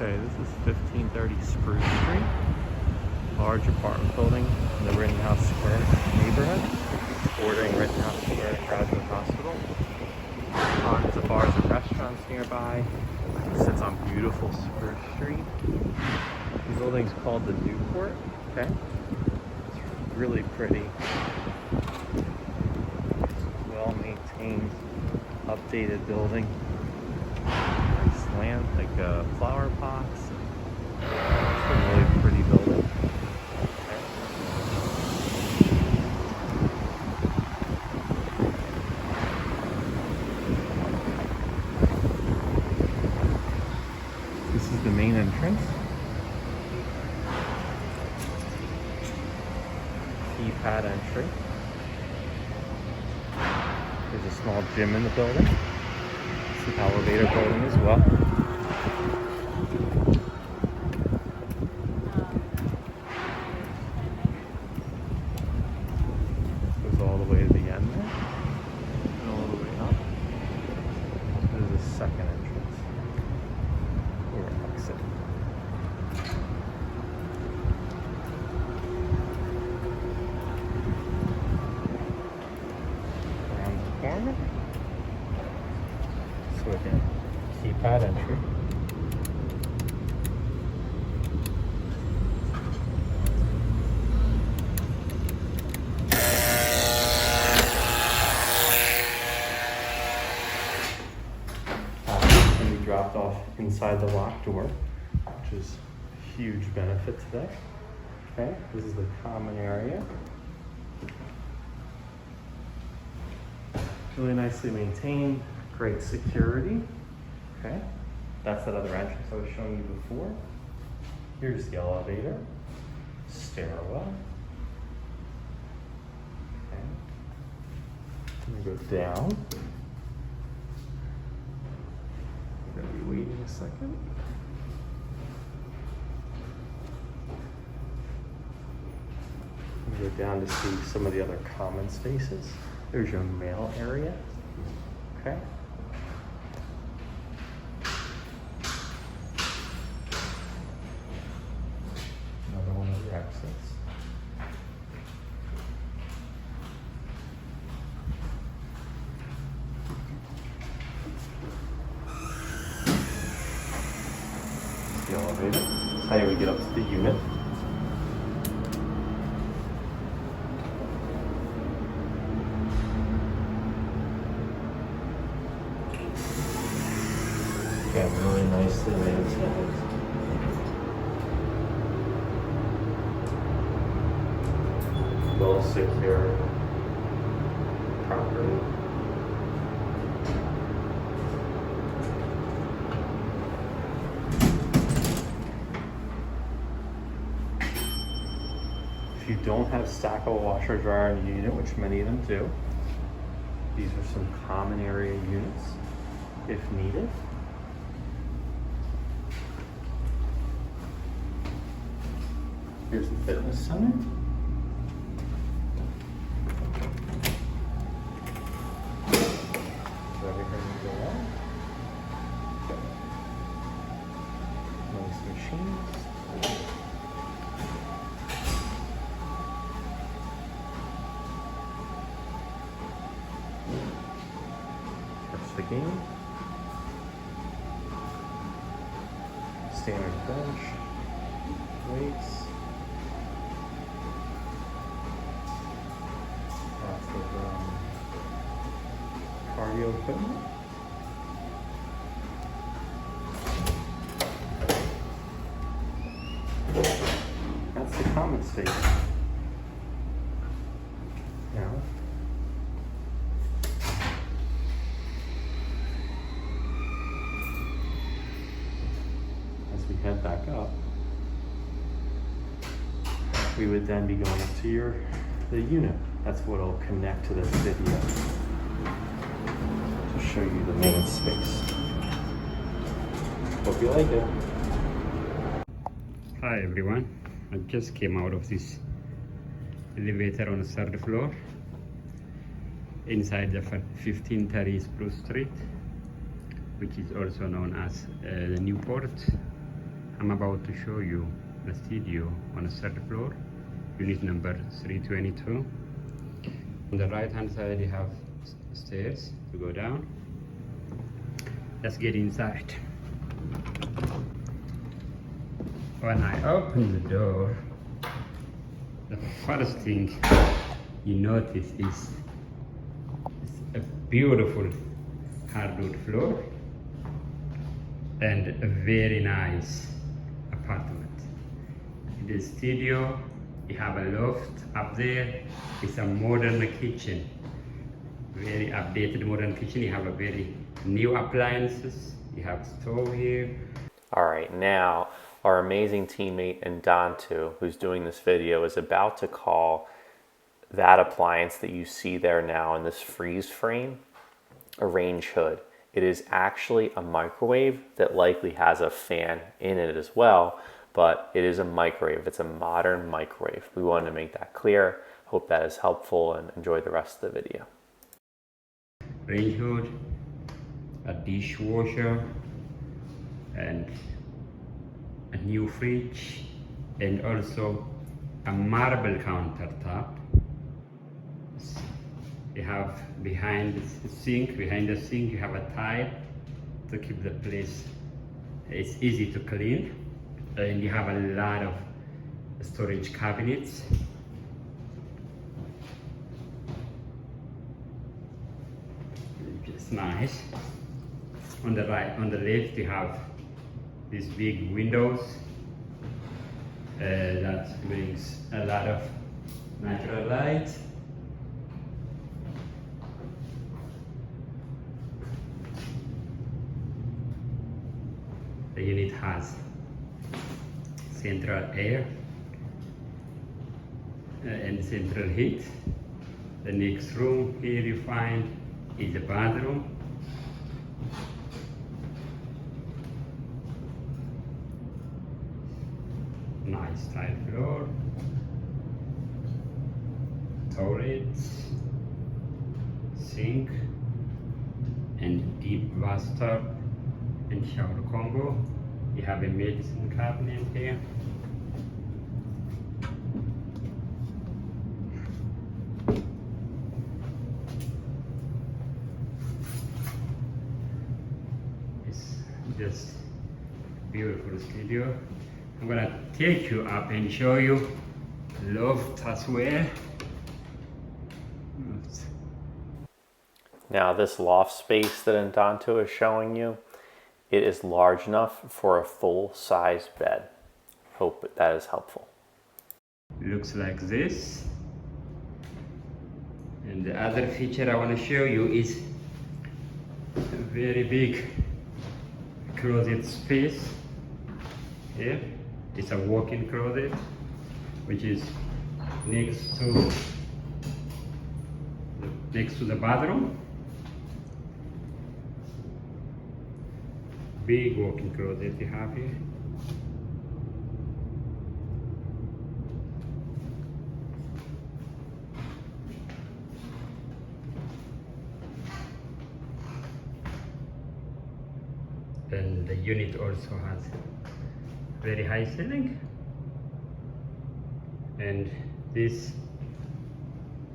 Okay, this is 1530 Spruce Street, large apartment building in the Rittenhouse Square neighborhood, bordering Rittenhouse Square Graduate Hospital. Tons of bars and restaurants nearby. It sits on beautiful Spruce Street. The building's called the Newport. Okay, it's really pretty, well-maintained, updated building. Nice land, like flower pots. It's a really pretty building. Okay. This is the main entrance. Keypad entry. There's a small gym in the building. It's an elevator building as well. Goes all the way to the end there. And all the way up. There's a second entrance. Or exit. Corner. So again, keypad entry. Can be dropped off inside the locked door, which is a huge benefit today. Okay, this is the common area. Really nicely maintained, great security. Okay, that's that other entrance I was showing you before. Here's the elevator, stairwell. Okay, I'm gonna go down. I'm gonna be waiting a second. I'm gonna go down to see some of the other common spaces. There's your mail area, okay? Another one of your exits. The elevator. That's how we get up to the unit. Again, really nicely maintained. Well secured property. If you don't have stackable washer dryer in the unit, which many of them do, these are some common area units if needed. Here's the fitness center. So everything will go on. Nice machines. That's the game. Standard bench. Weights. Cardio equipment. That's the common space. Now, as we head back up, we would then be going up to the unit. That's what will connect to this video to show you the main space. Hope you like it. Hi everyone, I just came out of this elevator on the third floor inside the 1530 Spruce Street, which is also known as the Newport. I'm about to show you the studio on the third floor, unit number 322. On the right hand side you have stairs to go down. Let's get inside. When I open the door, the first thing you notice is a beautiful hardwood floor and a very nice apartment. In the studio, you have a loft up there. It's a modern kitchen, very updated modern kitchen. You have a very new appliances. You have a stove here. All right, now our amazing teammate Ndantu, who's doing this video, is about to call that appliance that you see there now in this freeze frame a range hood. It is actually a microwave that likely has a fan in it as well, but it is a microwave. It's a modern microwave. We wanted to make that clear. Hope that is helpful and enjoy the rest of the video. Range hood, a dishwasher, and a new fridge, and also a marble countertop. You have behind the sink you have a tile to keep the place, it's easy to clean, and you have a lot of storage cabinets. It's nice. On the left you have these big windows that brings a lot of natural light. The unit has central air and central heat. The next room here you find is the bathroom. Nice tile floor, toilets, sink, and deep bathtub and shower combo. You have a medicine cabinet here. It's just beautiful studio. I'm gonna take you up and show you loft as well. Now this loft space that Ndantu is showing you, it is large enough for a full-size bed. Hope that is helpful. Looks like this. And the other feature I want to show you is a very big closet space here. It's a walk-in closet which is next to the bathroom. Big walk-in closet you have here. And the unit also has very high ceiling. And this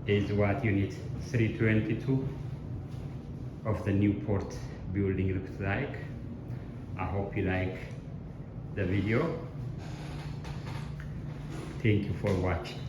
is what unit 322 of the Newport building looks like. I hope you like the video. Thank you for watching.